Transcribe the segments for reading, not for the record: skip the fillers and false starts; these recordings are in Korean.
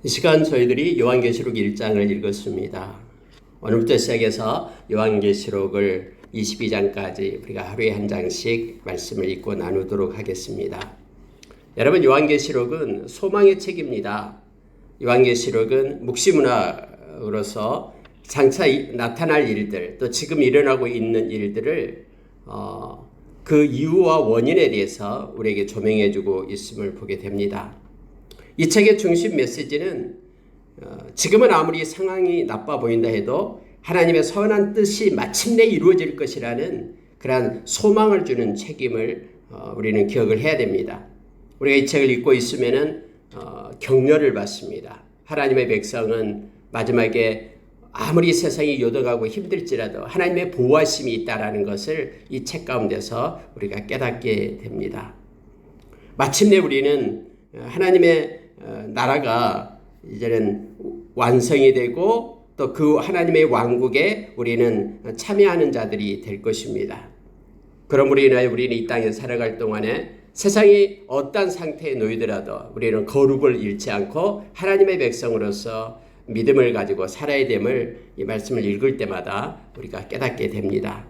이 시간 저희들이 요한계시록 1장을 읽었습니다. 오늘부터 시작해서 요한계시록을 22장까지 우리가 하루에 한 장씩 말씀을 읽고 나누도록 하겠습니다. 여러분, 요한계시록은 소망의 책입니다. 요한계시록은 묵시문학으로서 장차 나타날 일들, 또 지금 일어나고 있는 일들을 그 이유와 원인에 대해서 우리에게 조명해주고 있음을 보게 됩니다. 이 책의 중심 메시지는 지금은 아무리 상황이 나빠 보인다 해도 하나님의 선한 뜻이 마침내 이루어질 것이라는 그러한 소망을 주는 책임을 우리는 기억을 해야 됩니다. 우리가 이 책을 읽고 있으면은 격려를 받습니다. 하나님의 백성은 마지막에 아무리 세상이 요동하고 힘들지라도 하나님의 보호하심이 있다라는 것을 이 책 가운데서 우리가 깨닫게 됩니다. 마침내 우리는 하나님의 나라가 이제는 완성이 되고 또 그 하나님의 왕국에 우리는 참여하는 자들이 될 것입니다. 그러므로 인하여 우리는 이 땅에 살아갈 동안에 세상이 어떤 상태에 놓이더라도 우리는 거룩을 잃지 않고 하나님의 백성으로서 믿음을 가지고 살아야 됨을 이 말씀을 읽을 때마다 우리가 깨닫게 됩니다.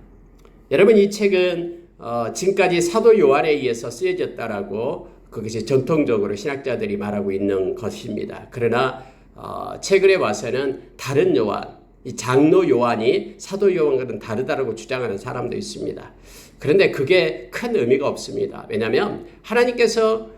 여러분, 이 책은 지금까지 사도 요한에 의해서 쓰여졌다라고 그것이 전통적으로 신학자들이 말하고 있는 것입니다. 그러나 최근에 와서는 다른 요한, 이 장로 요한이 사도 요한과는 다르다라고 주장하는 사람도 있습니다. 그런데 그게 큰 의미가 없습니다. 왜냐하면 하나님께서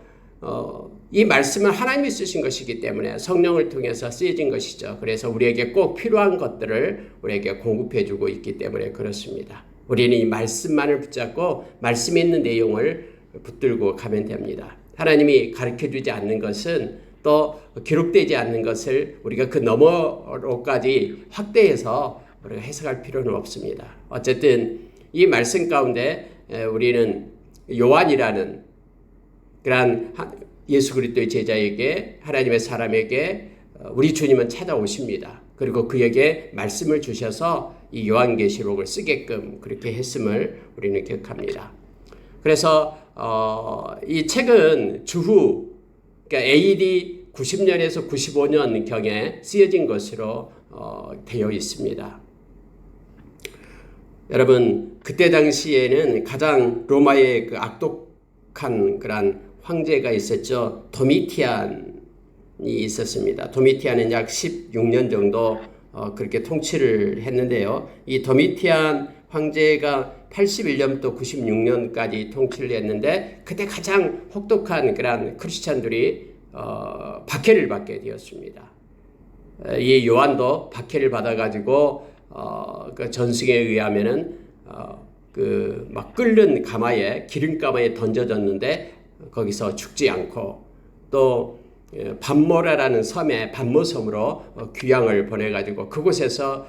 이 말씀은 하나님이 쓰신 것이기 때문에 성령을 통해서 쓰여진 것이죠. 그래서 우리에게 꼭 필요한 것들을 우리에게 공급해 주고 있기 때문에 그렇습니다. 우리는 이 말씀만을 붙잡고 말씀에 있는 내용을 붙들고 가면 됩니다. 하나님이 가르쳐주지 않는 것은 또 기록되지 않는 것을 우리가 그 너머로까지 확대해서 우리가 해석할 필요는 없습니다. 어쨌든 이 말씀 가운데 우리는 요한이라는 그러한 예수 그리스도의 제자에게 하나님의 사람에게 우리 주님은 찾아오십니다. 그리고 그에게 말씀을 주셔서 이 요한계시록을 쓰게끔 그렇게 했음을 우리는 기억합니다. 그래서 이 책은 주후 그러니까 AD 90년에서 95년경에 쓰여진 것으로 되어 있습니다. 여러분, 그때 당시에는 가장 로마의 그 악독한 그런 황제가 있었죠. 도미티안이 있었습니다. 도미티안은 약 16년 정도 그렇게 통치를 했는데요. 이 도미티안 황제가 81년부터 96년까지 통치를 했는데 그때 가장 혹독한 그런 크리스찬들이 박해를 받게 되었습니다. 이 요한도 박해를 받아가지고 그 전승에 의하면은 그 막 끓는 가마에 기름가마에 던져졌는데 거기서 죽지 않고 또 반모라라는 섬에 반모섬으로 귀양을 보내가지고 그곳에서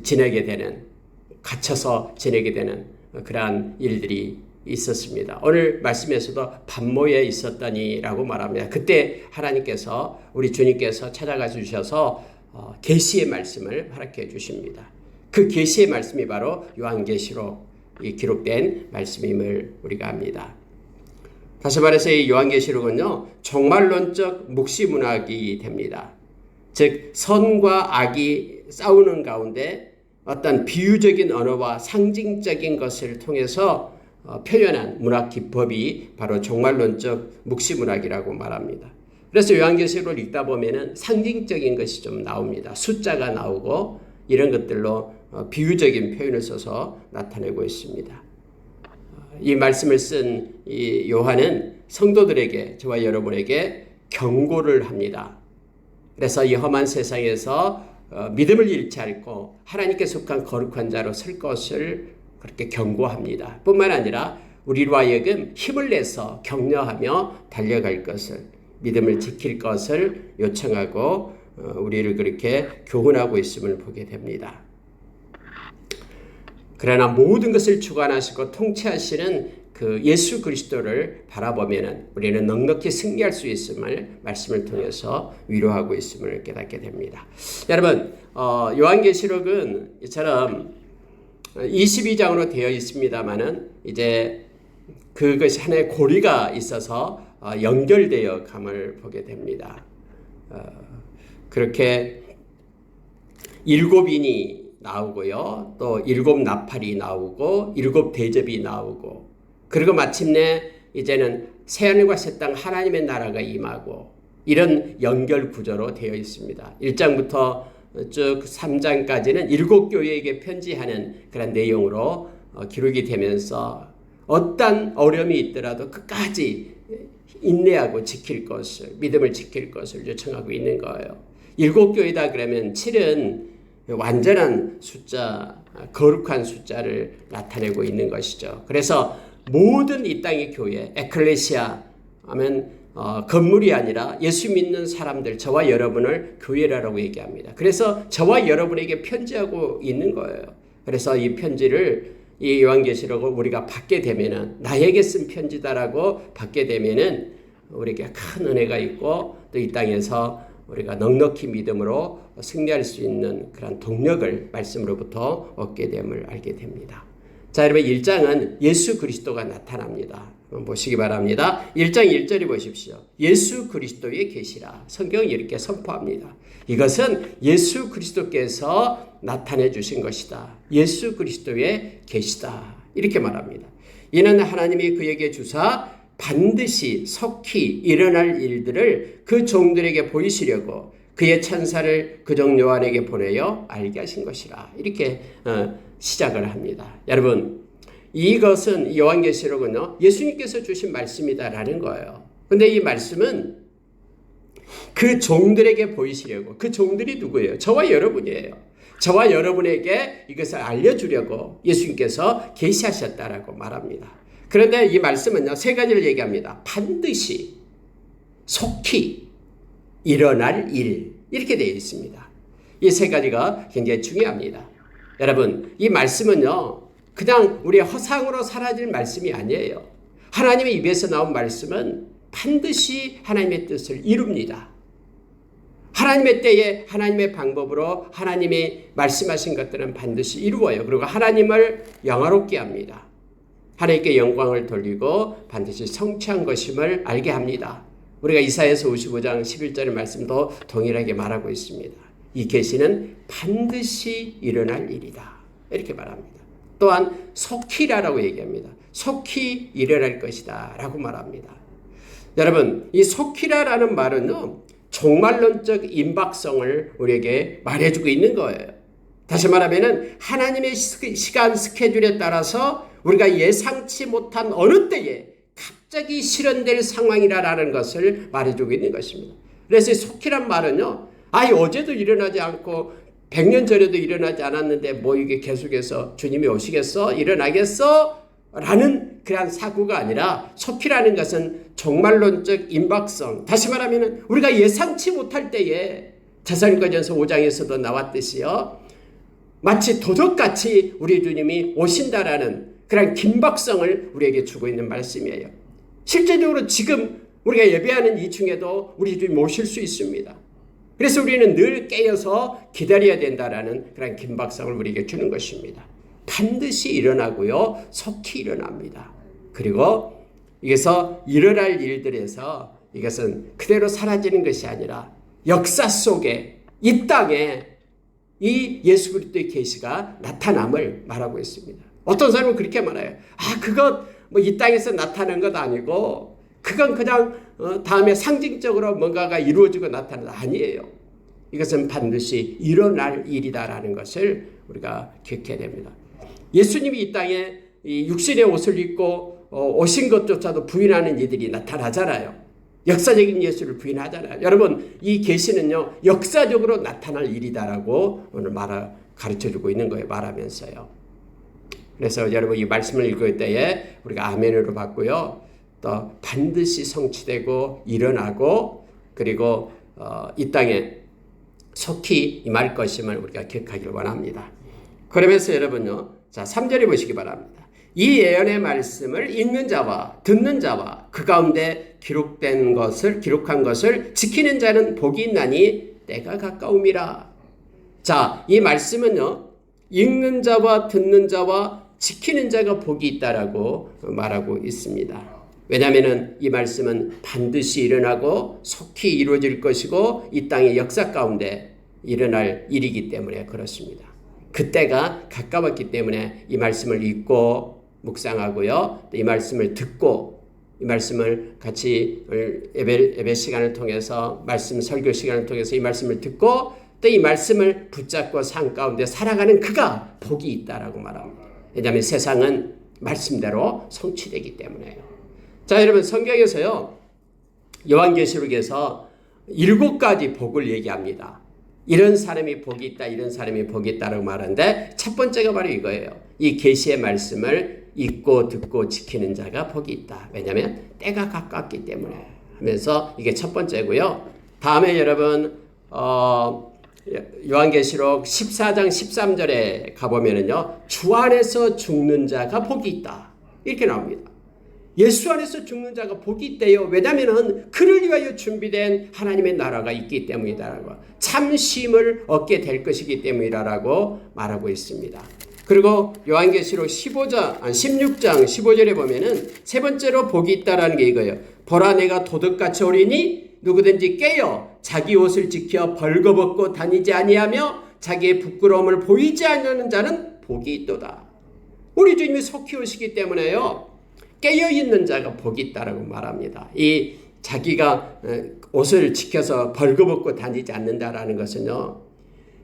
지내게 되는 갇혀서 지내게 되는 그러한 일들이 있었습니다. 오늘 말씀에서도 반모에 있었더니라고 말합니다. 그때 하나님께서 우리 주님께서 찾아가 주셔서 계시의 말씀을 허락해 주십니다. 그 계시의 말씀이 바로 요한계시록이 기록된 말씀임을 우리가 압니다. 다시 말해서 이 요한계시록은요, 종말론적 묵시문학이 됩니다. 즉 선과 악이 싸우는 가운데 어떤 비유적인 언어와 상징적인 것을 통해서 표현한 문학 기법이 바로 종말론적 묵시문학이라고 말합니다. 그래서 요한계시록을 읽다 보면은 상징적인 것이 좀 나옵니다. 숫자가 나오고 이런 것들로 비유적인 표현을 써서 나타내고 있습니다. 이 말씀을 쓴 이 요한은 성도들에게, 저와 여러분에게 경고를 합니다. 그래서 이 험한 세상에서 믿음을 잃지 않고 하나님께 속한 거룩한 자로 설 것을 그렇게 경고합니다. 뿐만 아니라 우리로 하여금 힘을 내서 격려하며 달려갈 것을, 믿음을 지킬 것을 요청하고 우리를 그렇게 교훈하고 있음을 보게 됩니다. 그러나 모든 것을 주관하시고 통치하시는 그 예수 그리스도를 바라보면 우리는 넉넉히 승리할 수 있음을 말씀을 통해서 위로하고 있음을 깨닫게 됩니다. 여러분, 요한계시록은 이처럼 22장으로 되어 있습니다만은 이제 그것이 하나의 고리가 있어서 연결되어 감을 보게 됩니다. 그렇게 7인이 나오고요. 또 7나팔이 나오고 7대접이 나오고 그리고 마침내 이제는 새하늘과 새 땅 하나님의 나라가 임하고 이런 연결 구조로 되어 있습니다. 1장부터 쭉 3장까지는 7교회에게 편지하는 그런 내용으로 기록이 되면서 어떤 어려움이 있더라도 끝까지 인내하고 지킬 것을, 믿음을 지킬 것을 요청하고 있는 거예요. 7교회다 그러면 7은 완전한 숫자, 거룩한 숫자를 나타내고 있는 것이죠. 그래서 모든 이 땅의 교회, 에클레시아 하면 건물이 아니라 예수 믿는 사람들, 저와 여러분을 교회라고 얘기합니다. 그래서 저와 여러분에게 편지하고 있는 거예요. 그래서 이 편지를 이 요한계시록을 우리가 받게 되면은 나에게 쓴 편지다라고 받게 되면은 우리에게 큰 은혜가 있고 또 이 땅에서 우리가 넉넉히 믿음으로 승리할 수 있는 그런 동력을 말씀으로부터 얻게 됨을 알게 됩니다. 자, 여러분 1장은 예수 그리스도가 나타납니다. 한번 보시기 바랍니다. 1장 1절에 보십시오. 예수 그리스도의 계시라. 성경이 이렇게 선포합니다. 이것은 예수 그리스도께서 나타내 주신 것이다. 예수 그리스도의 계시다. 이렇게 말합니다. 이는 하나님이 그에게 주사 반드시 속히 일어날 일들을 그 종들에게 보이시려고 그의 천사를 그 종 요한에게 보내어 알게 하신 것이라. 이렇게 시작을 합니다. 여러분, 이것은 요한계시록은요, 예수님께서 주신 말씀이다라는 거예요. 근데 이 말씀은 그 종들에게 보이시려고, 그 종들이 누구예요? 저와 여러분이에요. 저와 여러분에게 이것을 알려주려고 예수님께서 계시하셨다라고 말합니다. 그런데 이 말씀은요, 세 가지를 얘기합니다. 반드시, 속히, 일어날 일, 이렇게 되어 있습니다. 이 세 가지가 굉장히 중요합니다. 여러분, 이 말씀은요, 그냥 우리의 허상으로 사라질 말씀이 아니에요. 하나님의 입에서 나온 말씀은 반드시 하나님의 뜻을 이룹니다. 하나님의 때에 하나님의 방법으로 하나님이 말씀하신 것들은 반드시 이루어요. 그리고 하나님을 영화롭게 합니다. 하나님께 영광을 돌리고 반드시 성취한 것임을 알게 합니다. 우리가 이사야서 55장 11절의 말씀도 동일하게 말하고 있습니다. 이 계시는 반드시 일어날 일이다. 이렇게 말합니다. 또한 속히라라고 얘기합니다. 속히 일어날 것이다 라고 말합니다. 여러분, 이 속히라라는 말은요, 종말론적 임박성을 우리에게 말해주고 있는 거예요. 다시 말하면 하나님의 시간 스케줄에 따라서 우리가 예상치 못한 어느 때에 갑자기 실현될 상황이라는 것을 말해주고 있는 것입니다. 그래서 속히란 말은요, 어제도 일어나지 않고 100년 전에도 일어나지 않았는데 뭐 이게 계속해서 주님이 오시겠어? 일어나겠어? 라는 그런 사고가 아니라 속히라는 것은 종말론적 임박성. 다시 말하면 우리가 예상치 못할 때에 데살로니가전서 5장에서도 나왔듯이요, 마치 도적같이 우리 주님이 오신다라는 그런 긴박성을 우리에게 주고 있는 말씀이에요. 실제적으로 지금 우리가 예배하는 이 중에도 우리 주님 오실 수 있습니다. 그래서 우리는 늘 깨어서 기다려야 된다라는 그런 긴박성을 우리에게 주는 것입니다. 반드시 일어나고요, 속히 일어납니다. 그리고 이게서 일어날 일들에서 이것은 그대로 사라지는 것이 아니라 역사 속에 이 땅에 이 예수 그리스도의 계시가 나타남을 말하고 있습니다. 어떤 사람은 그렇게 말해요. 그것 뭐 이 땅에서 나타난 것 아니고 그건 그냥 다음에 상징적으로 뭔가가 이루어지고 나타나는 아니에요. 이것은 반드시 일어날 일이다라는 것을 우리가 기억해야 됩니다. 예수님이 이 땅에 이 육신의 옷을 입고 오신 것조차도 부인하는 이들이 나타나잖아요. 역사적인 예수를 부인하잖아요. 여러분, 이 계시는요, 역사적으로 나타날 일이다라고 오늘 가르쳐주고 있는 거예요. 말하면서요. 그래서 여러분, 이 말씀을 읽을 때에 우리가 아멘으로 받고요, 또 반드시 성취되고 일어나고 그리고 이 땅에 속히 임할 것임을 우리가 기억하기를 원합니다. 그러면서 여러분요, 자 3절에 보시기 바랍니다. 이 예언의 말씀을 읽는 자와 듣는 자와 그 가운데 기록한 것을 지키는 자는 복이 있나니 때가 가까움이라. 자, 이 말씀은요, 읽는 자와 듣는 자와 지키는 자가 복이 있다라고 말하고 있습니다. 왜냐하면 이 말씀은 반드시 일어나고 속히 이루어질 것이고 이 땅의 역사 가운데 일어날 일이기 때문에 그렇습니다. 그때가 가까웠기 때문에 이 말씀을 읽고 묵상하고요. 이 말씀을 듣고 이 말씀을 같이 예배 시간을 통해서 말씀 설교 시간을 통해서 이 말씀을 듣고 또 이 말씀을 붙잡고 삶 가운데 살아가는 그가 복이 있다라고 말합니다. 왜냐하면 세상은 말씀대로 성취되기 때문에요. 자, 여러분 성경에서요. 요한계시록에서 7가지 복을 얘기합니다. 이런 사람이 복이 있다, 이런 사람이 복이 있다라고 말하는데 첫 번째가 바로 이거예요. 이 계시의 말씀을 읽고 듣고 지키는 자가 복이 있다. 왜냐하면 때가 가깝기 때문에 하면서 이게 첫 번째고요. 다음에 여러분 요한계시록 14장 13절에 가보면은요. 주 안에서 죽는 자가 복이 있다. 이렇게 나옵니다. 예수 안에서 죽는 자가 복이 있대요. 왜냐하면 그를 위하여 준비된 하나님의 나라가 있기 때문이다라고 참 쉼을 얻게 될 것이기 때문이라고 말하고 있습니다. 그리고 요한계시록 16장 15절에 보면은 세 번째로 복이 있다라는 게 이거예요. 보라 내가 도둑같이 오리니 누구든지 깨어 자기 옷을 지켜 벌거벗고 다니지 아니하며 자기의 부끄러움을 보이지 않는 자는 복이 있도다. 우리 주님이 속히 오시기 때문에요. 깨어있는 자가 복이 있다라고 말합니다. 이 자기가 옷을 지켜서 벌거벗고 다니지 않는다라는 것은요.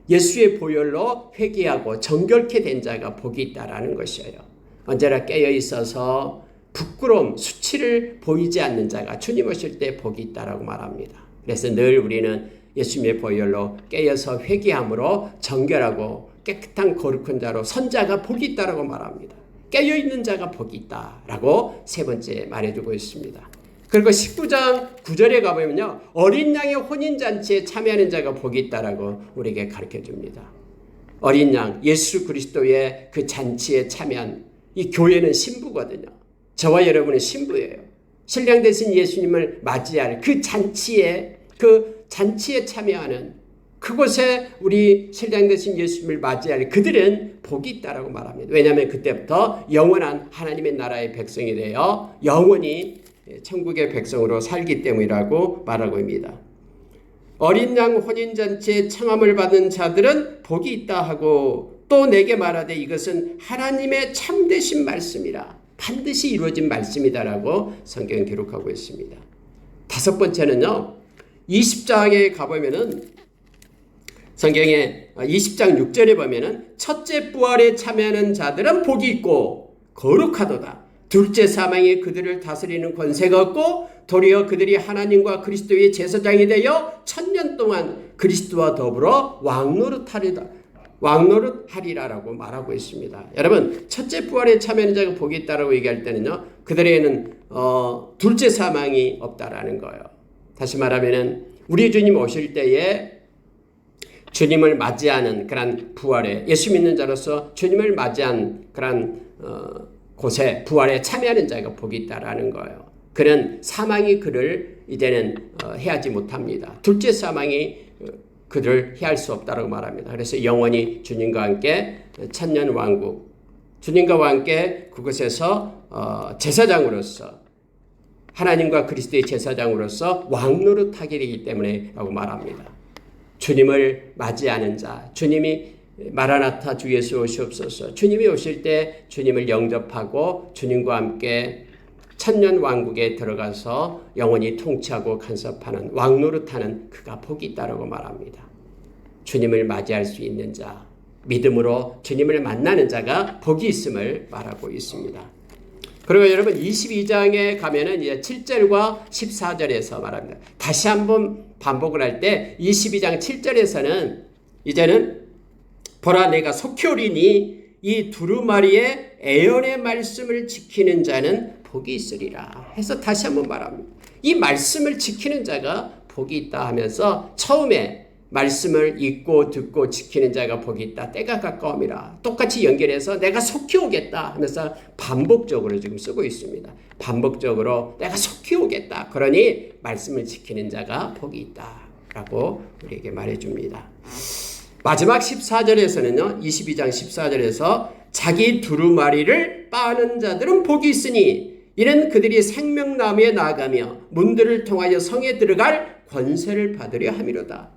예수의 보혈로 회개하고 정결케 된 자가 복이 있다라는 것이에요. 언제나 깨어있어서 부끄러움, 수치를 보이지 않는 자가 주님 오실 때 복이 있다라고 말합니다. 그래서 늘 우리는 예수님의 보혈로 깨어서 회개함으로 정결하고 깨끗한 거룩한 자로 선자가 복이 있다라고 말합니다. 깨어있는 자가 복이 있다라고 세 번째 말해주고 있습니다. 그리고 19장 9절에 가보면요. 어린 양의 혼인잔치에 참여하는 자가 복이 있다라고 우리에게 가르쳐줍니다. 어린 양 예수 그리스도의 그 잔치에 참여한 이 교회는 신부거든요. 저와 여러분은 신부예요. 신랑 되신 예수님을 맞이할 그 잔치에 참여하는 그곳에 우리 신랑 되신 예수님을 맞이할 그들은 복이 있다라고 말합니다. 왜냐하면 그때부터 영원한 하나님의 나라의 백성이 되어 영원히 천국의 백성으로 살기 때문이라고 말하고 있습니다. 어린 양 혼인잔치에 청함을 받은 자들은 복이 있다 하고 또 내게 말하되 이것은 하나님의 참되신 말씀이라 반드시 이루어진 말씀이다라고 성경은 기록하고 있습니다. 다섯 번째는요. 20장에 가보면은 성경에 20장 6절에 보면은 첫째 부활에 참여하는 자들은 복이 있고 거룩하도다. 둘째 사망이 그들을 다스리는 권세가 없고 도리어 그들이 하나님과 그리스도의 제사장이 되어 1000년 동안 그리스도와 더불어 왕노릇하리라라고 말하고 있습니다. 여러분 첫째 부활에 참여하는 자가 복이 있다라고 얘기할 때는요. 그들에게는 둘째 사망이 없다라는 거예요. 다시 말하면은 우리 주님 오실 때에 주님을 맞이하는 그런 부활에 예수 믿는 자로서 주님을 맞이한 그런 곳에 부활에 참여하는 자가 복이 있다라는 거예요. 그는 사망이 그를 이제는 해하지 못합니다. 둘째 사망이 그들을 해할 수 없다고 말합니다. 그래서 영원히 주님과 함께 천년 왕국, 주님과 함께 그곳에서 제사장으로서 하나님과 그리스도의 제사장으로서 왕노릇하게 되기 때문에 라고 말합니다. 주님을 맞이하는 자, 주님이 마라나타 주 예수 오시옵소서. 주님이 오실 때 주님을 영접하고 주님과 함께 천년 왕국에 들어가서 영원히 통치하고 간섭하는 왕노릇하는 그가 복이 있다라고 말합니다. 주님을 맞이할 수 있는 자, 믿음으로 주님을 만나는 자가 복이 있음을 말하고 있습니다. 그리고 여러분 22장에 가면은 이제 7절과 14절에서 말합니다. 다시 한번 반복을 할 때 22장 7절에서는 이제는 보라 내가 속히 오리니 이 두루마리의 애언의 말씀을 지키는 자는 복이 있으리라 해서 다시 한번 말합니다. 이 말씀을 지키는 자가 복이 있다 하면서 처음에 말씀을 읽고 듣고 지키는 자가 복이 있다. 때가 가까움이라. 똑같이 연결해서 내가 속히 오겠다 하면서 반복적으로 지금 쓰고 있습니다. 반복적으로 내가 속히 오겠다. 그러니 말씀을 지키는 자가 복이 있다라고 우리에게 말해줍니다. 마지막 14절에서는요. 22장 14절에서 자기 두루마리를 빠는 자들은 복이 있으니 이는 그들이 생명나무에 나아가며 문들을 통하여 성에 들어갈 권세를 받으려 함이로다.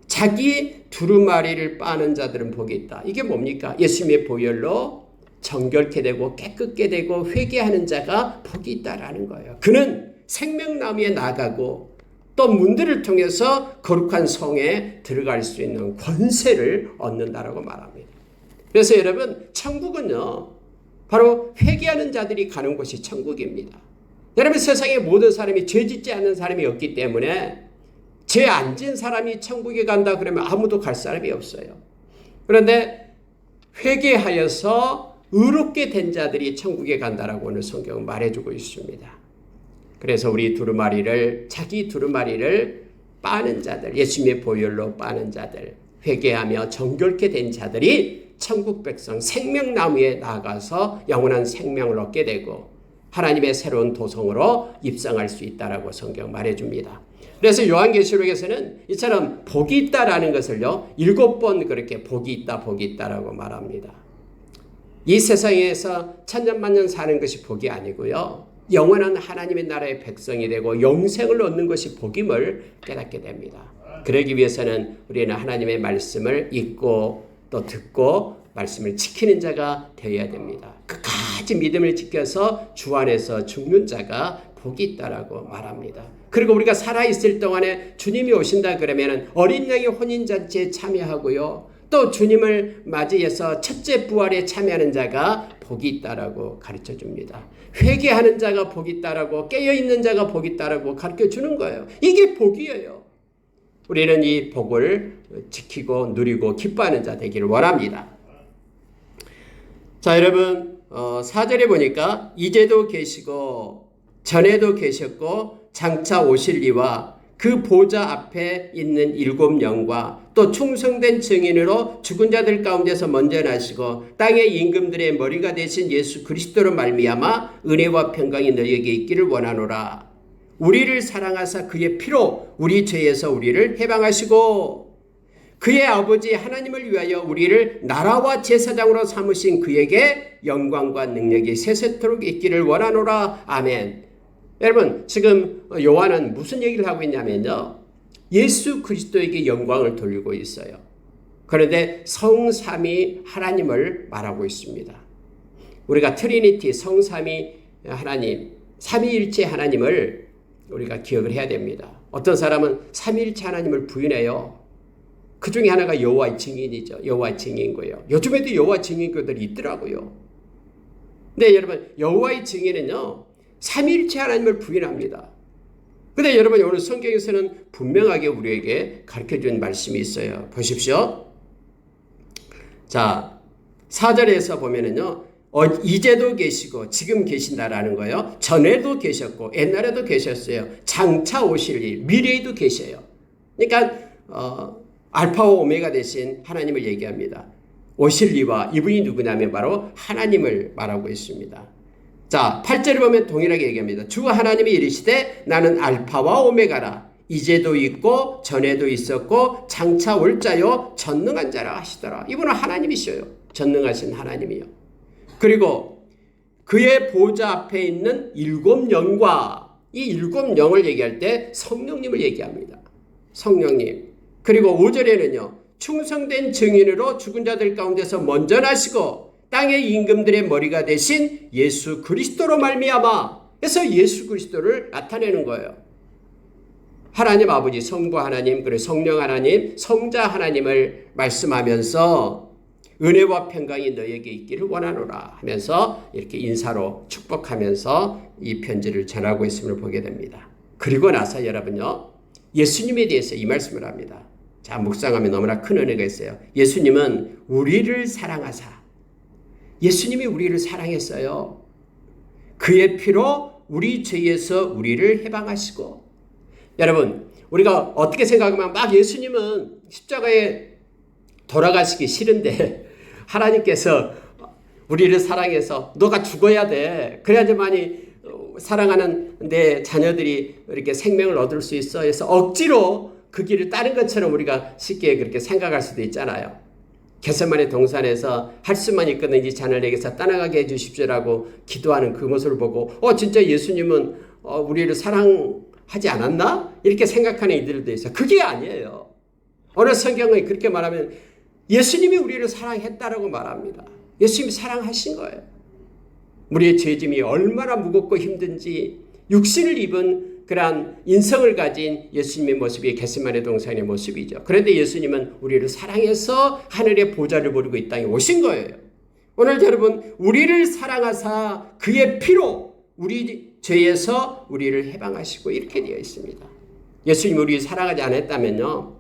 자기 두루마리를 빠는 자들은 복이 있다. 이게 뭡니까? 예수님의 보혈로 정결케 되고 깨끗게 되고 회개하는 자가 복이 있다라는 거예요. 그는 생명나무에 나가고 또 문들을 통해서 거룩한 성에 들어갈 수 있는 권세를 얻는다라고 말합니다. 그래서 여러분, 천국은요, 바로 회개하는 자들이 가는 곳이 천국입니다. 여러분, 세상의 모든 사람이 죄 짓지 않는 사람이 없기 때문에 죄 안 지은 사람이 천국에 간다 그러면 아무도 갈 사람이 없어요. 그런데 회개하여서 의롭게 된 자들이 천국에 간다라고 오늘 성경은 말해주고 있습니다. 그래서 우리 자기 두루마리를 빠는 자들, 예수님의 보혈로 빠는 자들, 회개하며 정결케 된 자들이 천국 백성 생명나무에 나가서 영원한 생명을 얻게 되고 하나님의 새로운 도성으로 입성할 수 있다라고 성경 말해줍니다. 그래서 요한계시록에서는 이처럼 복이 있다라는 것을요 7번 그렇게 복이 있다라고 말합니다. 이 세상에서 천년만년 사는 것이 복이 아니고요, 영원한 하나님의 나라의 백성이 되고 영생을 얻는 것이 복임을 깨닫게 됩니다. 그러기 위해서는 우리는 하나님의 말씀을 읽고 또 듣고 말씀을 지키는 자가 되어야 됩니다. 끝까지 믿음을 지켜서 주 안에서 죽는 자가 복이 있다라고 말합니다. 그리고 우리가 살아있을 동안에 주님이 오신다 그러면 어린 양의 혼인잔치에 참여하고요, 또 주님을 맞이해서 첫째 부활에 참여하는 자가 복이 있다라고 가르쳐 줍니다. 회개하는 자가 복이 있다라고, 깨어있는 자가 복이 있다라고 가르쳐 주는 거예요. 이게 복이에요. 우리는 이 복을 지키고 누리고 기뻐하는 자 되기를 원합니다. 자, 여러분, 4절에 보니까 이제도 계시고 전에도 계셨고 장차 오실 이와 그 보좌 앞에 있는 7영과 또 충성된 증인으로 죽은 자들 가운데서 먼저 나시고 땅의 임금들의 머리가 되신 예수 그리스도로 말미암아 은혜와 평강이 너희에게 있기를 원하노라. 우리를 사랑하사 그의 피로 우리 죄에서 우리를 해방하시고 그의 아버지 하나님을 위하여 우리를 나라와 제사장으로 삼으신 그에게 영광과 능력이 세세토록 있기를 원하노라. 아멘. 여러분, 지금 요한은 무슨 얘기를 하고 있냐면요, 예수 그리스도에게 영광을 돌리고 있어요. 그런데 성삼위 하나님을 말하고 있습니다. 우리가 트리니티, 성삼위 하나님, 삼위일체 하나님을 우리가 기억을 해야 됩니다. 어떤 사람은 삼위일체 하나님을 부인해요. 그 중에 하나가 여호와의 증인이죠. 여호와의 증인이고요. 요즘에도 여호와의 증인교들이 있더라고요. 근데 여러분, 여호와의 증인은요, 삼위일체 하나님을 부인합니다. 그런데 여러분, 오늘 성경에서는 분명하게 우리에게 가르쳐준 말씀이 있어요. 보십시오. 자, 4절에서 보면은요, 이제도 계시고 지금 계신다라는 거예요. 전에도 계셨고 옛날에도 계셨어요. 장차 오실 일, 미래에도 계셔요. 그러니까 알파와 오메가 되신 하나님을 얘기합니다. 오실 이와 이분이 누구냐면 바로 하나님을 말하고 있습니다. 자, 8절을 보면 동일하게 얘기합니다. 주 하나님이 이르시되 나는 알파와 오메가라. 이제도 있고 전에도 있었고 장차 올 자요 전능한 자라 하시더라. 이분은 하나님이셔요. 전능하신 하나님이요. 그리고 그의 보좌 앞에 있는 7영과 이 7영을 얘기할 때 성령님을 얘기합니다. 성령님. 그리고 5절에는요. 충성된 증인으로 죽은 자들 가운데서 먼저 나시고 땅의 임금들의 머리가 되신 예수 그리스도로 말미암아. 그래서 예수 그리스도를 나타내는 거예요. 하나님 아버지, 성부 하나님, 그리고 성령 하나님, 성자 하나님을 말씀하면서 은혜와 평강이 너에게 있기를 원하노라 하면서 이렇게 인사로 축복하면서 이 편지를 전하고 있음을 보게 됩니다. 그리고 나서 여러분요, 예수님에 대해서 이 말씀을 합니다. 자, 묵상하면 너무나 큰 은혜가 있어요. 예수님은 우리를 사랑하사, 예수님이 우리를 사랑했어요. 그의 피로 우리 죄에서 우리를 해방하시고. 여러분, 우리가 어떻게 생각하면 막 예수님은 십자가에 돌아가시기 싫은데 하나님께서 우리를 사랑해서 너가 죽어야 돼. 그래야지만이 사랑하는 내 자녀들이 이렇게 생명을 얻을 수 있어. 그래서 억지로 그 길을 따른 것처럼 우리가 쉽게 그렇게 생각할 수도 있잖아요. 겟세마네 동산에서 할 수만 있거든 이 잔을 내게서 떠나가게 해주십시오라고 기도하는 그 모습을 보고 진짜 예수님은 우리를 사랑하지 않았나? 이렇게 생각하는 이들도 있어요. 그게 아니에요. 어느 성경은 그렇게 말하면 예수님이 우리를 사랑했다라고 말합니다. 예수님이 사랑하신 거예요. 우리의 죄짐이 얼마나 무겁고 힘든지 육신을 입은 그러한 인성을 가진 예수님의 모습이 겟세마네 동산의 모습이죠. 그런데 예수님은 우리를 사랑해서 하늘의 보좌를 부리고 이 땅에 오신 거예요. 오늘 여러분 우리를 사랑하사 그의 피로 우리 죄에서 우리를 해방하시고 이렇게 되어 있습니다. 예수님이 우리를 사랑하지 않았다면요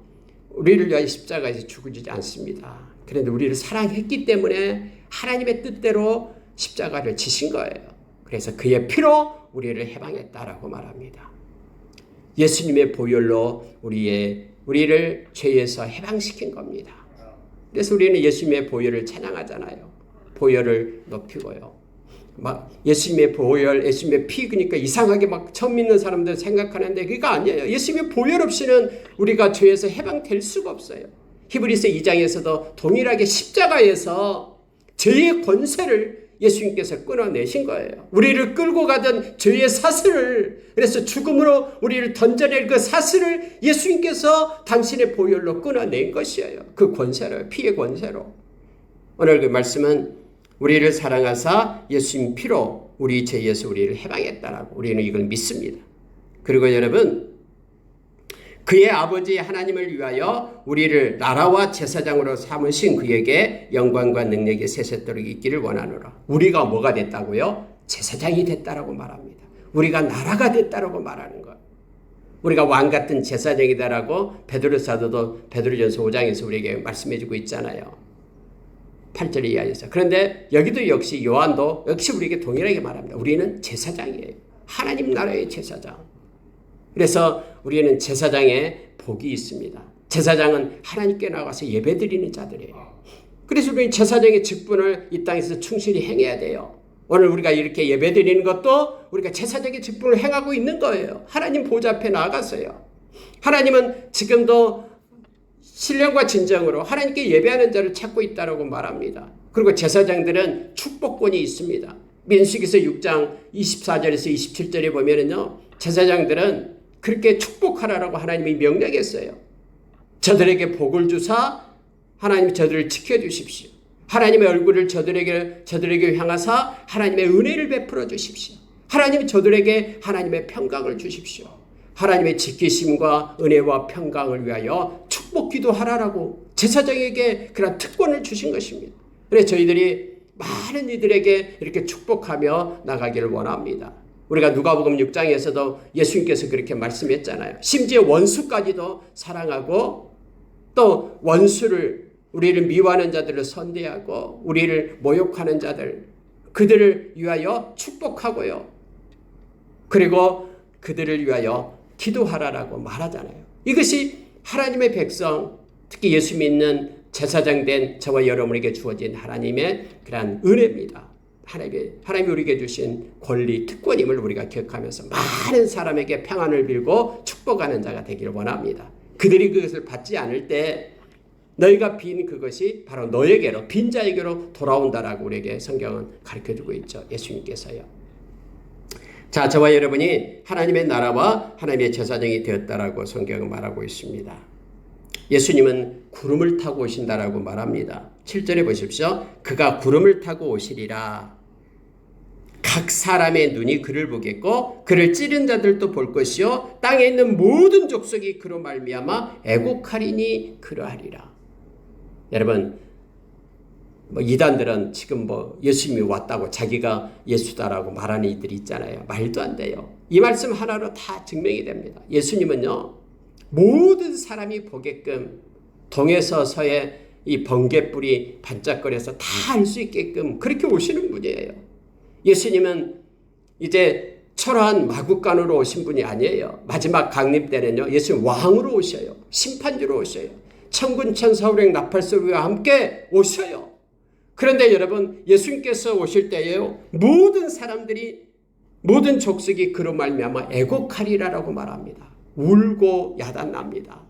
우리를 위하여 십자가에서 죽으지 않습니다. 그런데 우리를 사랑했기 때문에 하나님의 뜻대로 십자가를 지신 거예요. 그래서 그의 피로 우리를 해방했다라고 말합니다. 예수님의 보혈로 우리를 죄에서 해방시킨 겁니다. 그래서 우리는 예수님의 보혈을 찬양하잖아요. 보혈을 높이고요. 막 예수님의 보혈, 예수님의 피 그러니까 이상하게 막 처음 믿는 사람들 생각하는데 그게 아니에요. 예수님의 보혈 없이는 우리가 죄에서 해방될 수가 없어요. 히브리서 2장에서도 동일하게 십자가에서 죄의 권세를 예수님께서 끊어내신 거예요. 우리를 끌고 가던 죄의 사슬을 그래서 죽음으로 우리를 던져낼 그 사슬을 예수님께서 당신의 보혈로 끊어낸 것이에요. 그 권세로 피의 권세로. 오늘 그 말씀은 우리를 사랑하사 예수님 피로 우리 죄에서 우리를 해방했다라고 우리는 이걸 믿습니다. 그리고 여러분 그의 아버지 하나님을 위하여 우리를 나라와 제사장으로 삼으신 그에게 영광과 능력이 세세토록 있기를 원하노라. 우리가 뭐가 됐다고요? 제사장이 됐다라고 말합니다. 우리가 나라가 됐다라고 말하는 것. 우리가 왕 같은 제사장이다라고 베드로 사도도 베드로전서 5장에서 우리에게 말씀해주고 있잖아요. 8절 이하에서. 그런데 여기도 역시 요한도 역시 우리에게 동일하게 말합니다. 우리는 제사장이에요. 하나님 나라의 제사장. 그래서 우리는 제사장의 복이 있습니다. 제사장은 하나님께 나가서 예배드리는 자들이에요. 그래서 우리는 제사장의 직분을 이 땅에서 충실히 행해야 돼요. 오늘 우리가 이렇게 예배드리는 것도 우리가 제사장의 직분을 행하고 있는 거예요. 하나님 보좌 앞에 나아가서요. 하나님은 지금도 신령과 진정으로 하나님께 예배하는 자를 찾고 있다고 말합니다. 그리고 제사장들은 축복권이 있습니다. 민수기서 6장 24절에서 27절에 보면은요, 제사장들은 그렇게 축복하라라고 하나님이 명령했어요. 저들에게 복을 주사 하나님이 저들을 지켜주십시오. 하나님의 얼굴을 저들에게 향하사 하나님의 은혜를 베풀어 주십시오. 하나님이 저들에게 하나님의 평강을 주십시오. 하나님의 지키심과 은혜와 평강을 위하여 축복 기도하라라고 제사장에게 그런 특권을 주신 것입니다. 그래서 저희들이 많은 이들에게 이렇게 축복하며 나가기를 원합니다. 우리가 누가복음 6장에서도 예수님께서 그렇게 말씀했잖아요. 심지어 원수까지도 사랑하고 또 원수를 우리를 미워하는 자들을 선대하고 우리를 모욕하는 자들 그들을 위하여 축복하고요. 그리고 그들을 위하여 기도하라라고 말하잖아요. 이것이 하나님의 백성 특히 예수 믿는 제사장 된 저와 여러분에게 주어진 하나님의 그러한 은혜입니다. 하나님이 우리에게 주신 권리, 특권임을 우리가 기억하면서 많은 사람에게 평안을 빌고 축복하는 자가 되기를 원합니다. 그들이 그것을 받지 않을 때 너희가 빈 그것이 바로 너에게로 빈 자에게로 돌아온다라고 우리에게 성경은 가르쳐주고 있죠. 예수님께서요. 자, 저와 여러분이 하나님의 나라와 하나님의 제사장이 되었다라고 성경은 말하고 있습니다. 예수님은 구름을 타고 오신다라고 말합니다. 7절에 보십시오. 그가 구름을 타고 오시리라. 각 사람의 눈이 그를 보겠고 그를 찌른 자들도 볼 것이요 땅에 있는 모든 족속이 그로 말미암아 애곡하리니 그러하리라. 여러분 이단들은 지금 예수님이 왔다고 자기가 예수다라고 말하는 이들이 있잖아요. 말도 안 돼요. 이 말씀 하나로 다 증명이 됩니다. 예수님은요 모든 사람이 보게끔 동에서 서에 이 번갯불이 반짝거려서 다 알 수 있게끔 그렇게 오시는 분이에요. 예수님은 이제 초라한 마국간으로 오신 분이 아니에요. 마지막 강림 때는요 예수님 왕으로 오셔요. 심판주로 오셔요. 천군 천사우령 나팔소리와 함께 오셔요. 그런데 여러분 예수님께서 오실 때에요 모든 사람들이 모든 족속이 그로 말미암아 애곡하리라라고 말합니다. 울고 야단납니다.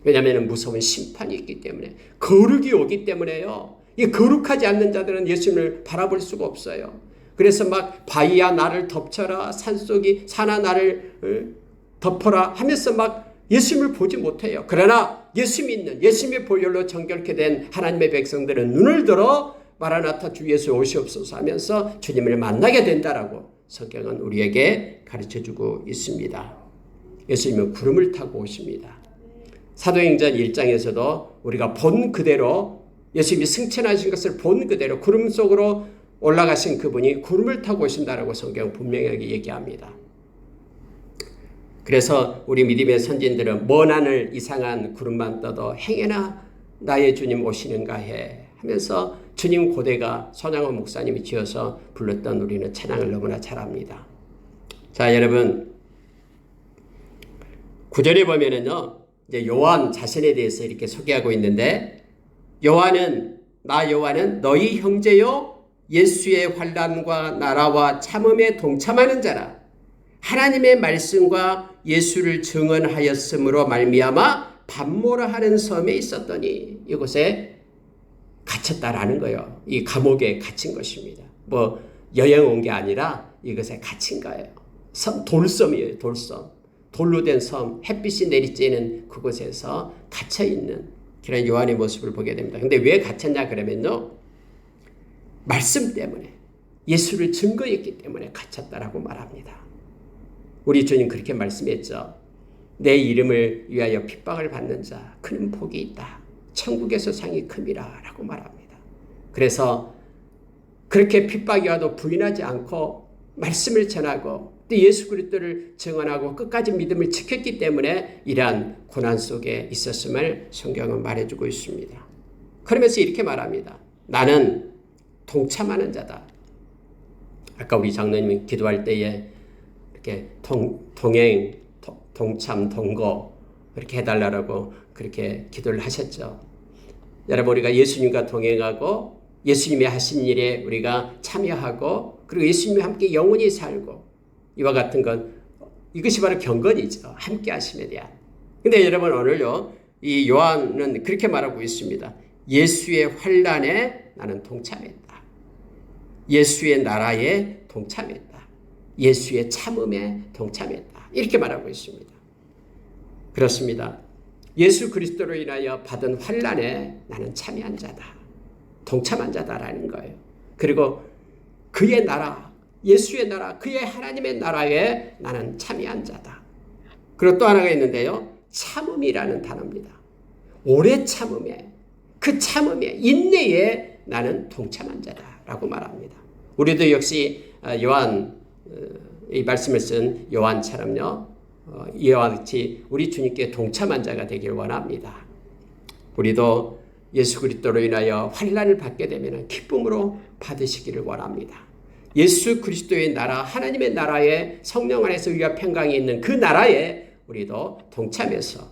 왜냐하면 무서운 심판이 있기 때문에, 거룩이 오기 때문에요. 이 거룩하지 않는 자들은 예수님을 바라볼 수가 없어요. 그래서 막 바위야 나를 덮쳐라, 산속이 산아 나를 덮어라 하면서 막 예수님을 보지 못해요. 그러나 예수 믿는, 예수님의 보혈로 정결케 된 하나님의 백성들은 눈을 들어 마라나타 주 예수 오시옵소서 하면서 주님을 만나게 된다라고 성경은 우리에게 가르쳐주고 있습니다. 예수님은 구름을 타고 오십니다. 사도행전 1장에서도 우리가 본 그대로, 예수님이 승천하신 것을 본 그대로 구름 속으로 올라가신 그분이 구름을 타고 오신다라고 성경은 분명하게 얘기합니다. 그래서 우리 믿음의 선진들은 먼 하늘 이상한 구름만 떠도 행여나 나의 주님 오시는가 해 하면서 주님 고대가 손양원 목사님이 지어서 불렀던 우리는 찬양을 너무나 잘합니다. 자, 여러분, 9절에 보면은요, 이제 요한 자신에 대해서 이렇게 소개하고 있는데, 요한은 너희 형제요 예수의 환난과 나라와 참음에 동참하는 자라. 하나님의 말씀과 예수를 증언하였으므로 말미암아 밤모라 하는 섬에 있었더니, 이곳에 갇혔다라는 거예요. 이 감옥에 갇힌 것입니다. 뭐 여행 온 게 아니라 이것에 갇힌 거예요. 돌섬이에요. 돌섬. 돌로 된 섬, 햇빛이 내리쬐는 그곳에서 갇혀있는 그런 요한의 모습을 보게 됩니다. 근데 왜 갇혔냐 그러면요, 말씀 때문에, 예수를 증거했기 때문에 갇혔다라고 말합니다. 우리 주님 그렇게 말씀했죠. 내 이름을 위하여 핍박을 받는 자 그는 복이 있다. 천국에서 상이 큼이라 라고 말합니다. 그래서 그렇게 핍박이 와도 부인하지 않고 말씀을 전하고 또 예수 그리스도를 증언하고 끝까지 믿음을 지켰기 때문에 이러한 고난 속에 있었음을 성경은 말해주고 있습니다. 그러면서 이렇게 말합니다. 나는 동참하는 자다. 아까 우리 장로님이 기도할 때에 이렇게 동행, 동참, 동거 이렇게 해달라고 그렇게 기도를 하셨죠. 여러분, 우리가 예수님과 동행하고 예수님이 하신 일에 우리가 참여하고 그리고 예수님과 함께 영원히 살고, 이와 같은 건 이것이 바로 경건이죠. 함께 하심에 대한. 근데 여러분, 오늘요 이 요한은 그렇게 말하고 있습니다. 예수의 환난에 나는 동참했다. 예수의 나라에 동참했다. 예수의 참음에 동참했다. 이렇게 말하고 있습니다. 그렇습니다. 예수 그리스도로 인하여 받은 환난에 나는 참여한 자다. 동참한 자다라는 거예요. 그리고 그의 나라, 예수의 나라, 그의 하나님의 나라에 나는 참여한 자다. 그리고 또 하나가 있는데요. 참음이라는 단어입니다. 오래 참음에, 그 참음에, 인내에 나는 동참한 자다라고 말합니다. 우리도 역시 요한, 이 말씀을 쓴 요한처럼요, 이와 같이 우리 주님께 동참한 자가 되길 원합니다. 우리도 예수 그리스도로 인하여 환난을 받게 되면 기쁨으로 받으시기를 원합니다. 예수 그리스도의 나라, 하나님의 나라에 성령 안에서 위와 평강이 있는 그 나라에 우리도 동참해서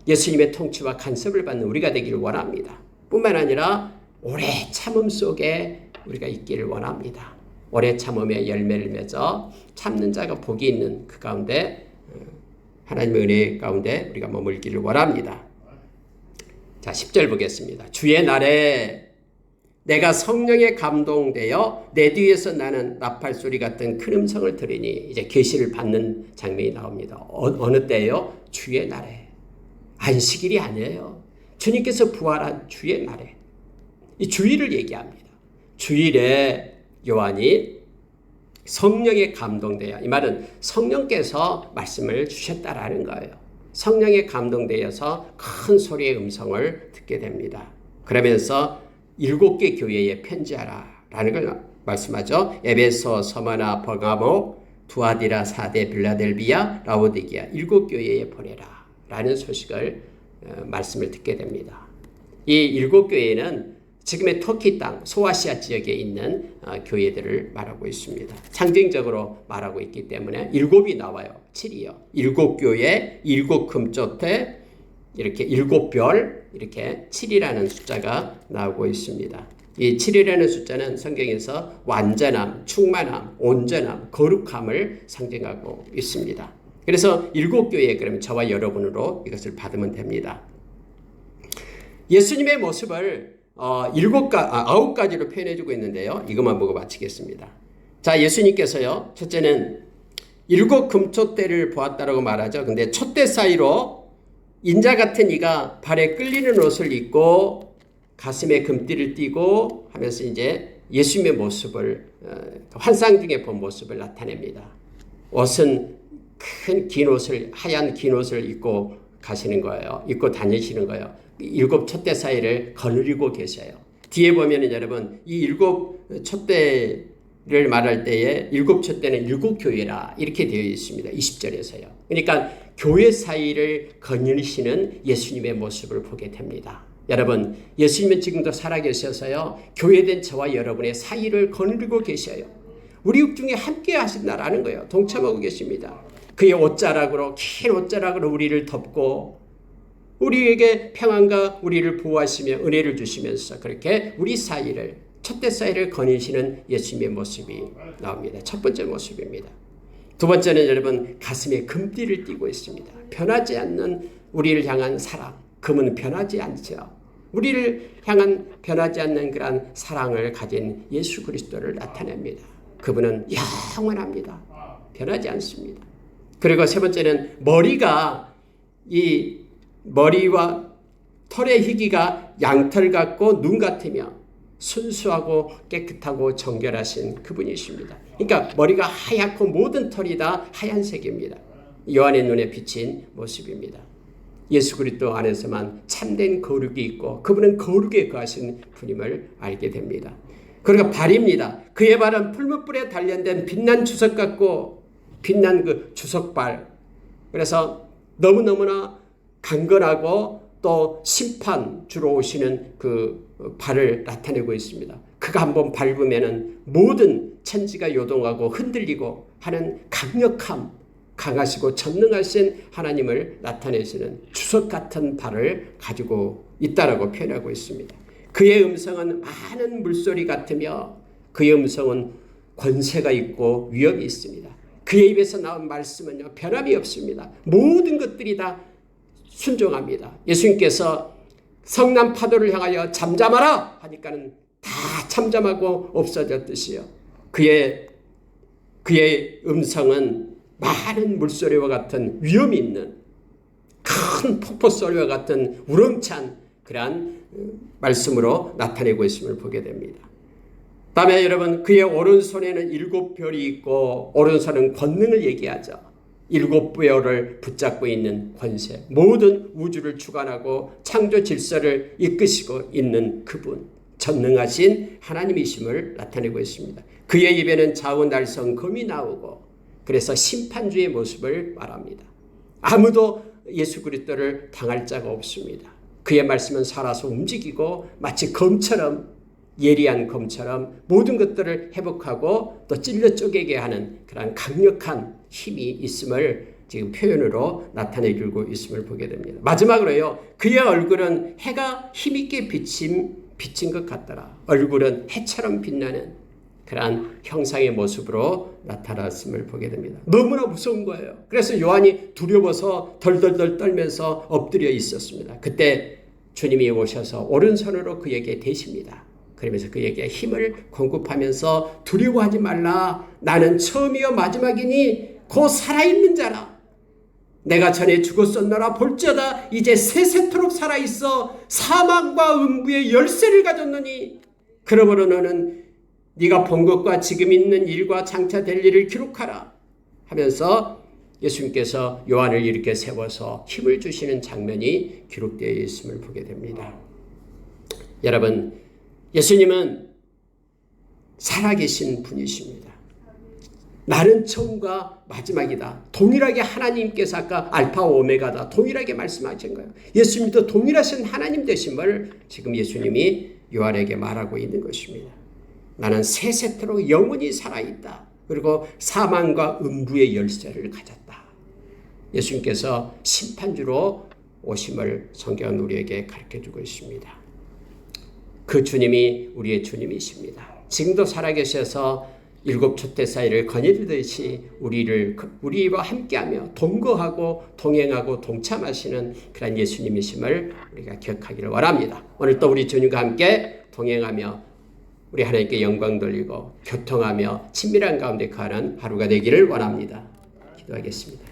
예수님의 통치와 간섭을 받는 우리가 되기를 원합니다. 뿐만 아니라 오래 참음 속에 우리가 있기를 원합니다. 오래 참음의 열매를 맺어 참는 자가 복이 있는 그 가운데, 하나님의 은혜 가운데 우리가 머물기를 원합니다. 자, 10절 보겠습니다. 주의 날에 내가 성령에 감동되어 내 뒤에서 나는 나팔 소리 같은 큰 음성을 들으니, 이제 계시를 받는 장면이 나옵니다. 어느 때예요? 주의 날에. 안식일이 아니에요. 주님께서 부활한 주의 날에. 이 주일을 얘기합니다. 주일에 요한이 성령에 감동되어, 이 말은 성령께서 말씀을 주셨다라는 거예요. 성령에 감동되어서 큰 소리의 음성을 듣게 됩니다. 그러면서 7개 교회에 편지하라 라는 걸 말씀하죠. 에베소, 서머나, 버가모, 두아디라, 사데, 빌라델비아, 라오디게아 7교회에 보내라 라는 소식을 말씀을 듣게 됩니다. 이 7교회는 지금의 터키 땅 소아시아 지역에 있는 교회들을 말하고 있습니다. 상징적으로 말하고 있기 때문에 7이 나와요. 7이요. 7교회, 7금조태, 이렇게 7별, 이렇게 7이라는 숫자가 나오고 있습니다. 이 7이라는 숫자는 성경에서 완전함, 충만함, 온전함, 거룩함을 상징하고 있습니다. 그래서 7교회, 그러면 저와 여러분으로 이것을 받으면 됩니다. 예수님의 모습을 9가지로 표현해주고 있는데요. 이것만 보고 마치겠습니다. 자, 예수님께서요, 첫째는 7 금촛대를 보았다라고 말하죠. 근데 촛대 사이로 인자 같은 이가 발에 끌리는 옷을 입고 가슴에 금띠를 띠고 하면서 이제 예수님의 모습을 환상 중에 본 모습을 나타냅니다. 옷은 큰 긴 옷을, 하얀 긴 옷을 입고 가시는 거예요. 입고 다니시는 거예요. 7 촛대 사이를 거느리고 계셔요. 뒤에 보면은 여러분, 이 7 촛대를 말할 때에 7 촛대는 7 교회라 이렇게 되어 있습니다. 20절에서요. 그러니까 교회 사이를 거느리시는 예수님의 모습을 보게 됩니다. 여러분, 예수님은 지금도 살아계셔서요, 교회된 저와 여러분의 사이를 거느리고 계셔요. 우리 중에 함께 하신다라는 거예요. 동참하고 계십니다. 그의 옷자락으로, 긴 옷자락으로 우리를 덮고 우리에게 평안과 우리를 보호하시며 은혜를 주시면서 그렇게 우리 사이를, 촛대 사이를 거니시는 예수님의 모습이 나옵니다. 첫 번째 모습입니다. 두 번째는 여러분, 가슴에 금띠를 띠고 있습니다. 변하지 않는 우리를 향한 사랑. 금은 변하지 않죠. 우리를 향한 변하지 않는 그런 사랑을 가진 예수 그리스도를 나타냅니다. 그분은 영원합니다. 변하지 않습니다. 그리고 세 번째는 머리가, 이 머리와 털의 희기가 양털 같고 눈 같으며 순수하고 깨끗하고 정결하신 그분이십니다. 그러니까 머리가 하얗고 모든 털이 다 하얀색입니다. 요한의 눈에 비친 모습입니다. 예수 그리스도 안에서만 참된 거룩이 있고 그분은 거룩에 거하신 분임을 알게 됩니다. 그리고 발입니다. 그의 발은 풀무불에 단련된 빛난 주석 같고, 빛난 그 주석발. 그래서 너무너무나 강건하고 또 심판 주로 오시는 그 발을 나타내고 있습니다. 그가 한번 밟으면은 모든 천지가 요동하고 흔들리고 하는 강력함, 강하시고 전능하신 하나님을 나타내시는 주석 같은 발을 가지고 있다라고 표현하고 있습니다. 그의 음성은 많은 물소리 같으며 그의 음성은 권세가 있고 위엄이 있습니다. 그의 입에서 나온 말씀은요, 변함이 없습니다. 모든 것들이 다 순종합니다. 예수님께서 성남 파도를 향하여 잠잠하라 하니까는 다 잠잠하고 없어졌듯이요. 그의 음성은 많은 물소리와 같은 위엄이 있는 큰 폭포 소리와 같은 우렁찬 그러한 말씀으로 나타내고 있음을 보게 됩니다. 다음에 여러분, 그의 오른손에는 7별이 있고, 오른손은 권능을 얘기하죠. 7별을 붙잡고 있는 권세, 모든 우주를 주관하고 창조 질서를 이끄시고 있는 그분, 전능하신 하나님이심을 나타내고 있습니다. 그의 입에는 자우날성 검이 나오고, 그래서 심판주의 모습을 말합니다. 아무도 예수 그리스도를 당할 자가 없습니다. 그의 말씀은 살아서 움직이고 마치 검처럼, 예리한 검처럼 모든 것들을 회복하고 또 찔러 쪼개게 하는 그런 강력한 힘이 있음을 지금 표현으로 나타내주고 있음을 보게 됩니다. 마지막으로요, 그의 얼굴은 해가 힘있게 비친 것 같더라. 얼굴은 해처럼 빛나는 그러한 형상의 모습으로 나타났음을 보게 됩니다. 너무나 무서운 거예요. 그래서 요한이 두려워서 덜덜덜 떨면서 엎드려 있었습니다. 그때 주님이 오셔서 오른손으로 그에게 대십니다. 그러면서 그에게 힘을 공급하면서 두려워하지 말라. 나는 처음이요 마지막이니 곧 살아있는 자라. 내가 전에 죽었었노라 볼지어다 이제 세세토록 살아있어 사망과 음부의 열쇠를 가졌노니 그러므로 너는 네가 본 것과 지금 있는 일과 장차 될 일을 기록하라 하면서 예수님께서 요한을 이렇게 세워서 힘을 주시는 장면이 기록되어 있음을 보게 됩니다. 여러분, 예수님은 살아계신 분이십니다. 나는 처음과 마지막이다. 동일하게 하나님께서 아까 알파 오메가다. 동일하게 말씀하신 거예요. 예수님도 동일하신 하나님 되심을 지금 예수님이 요한에게 말하고 있는 것입니다. 나는 세세토록 영원히 살아있다. 그리고 사망과 음부의 열쇠를 가졌다. 예수님께서 심판주로 오심을 성경은 우리에게 가르쳐주고 있습니다. 그 주님이 우리의 주님이십니다. 지금도 살아계셔서 일곱 촛대 사이를 거닐듯이 우리와 함께하며 동거하고 동행하고 동참하시는 그런 예수님이심을 우리가 기억하기를 원합니다. 오늘 또 우리 주님과 함께 동행하며 우리 하나님께 영광 돌리고 교통하며 친밀한 가운데 가는 하루가 되기를 원합니다. 기도하겠습니다.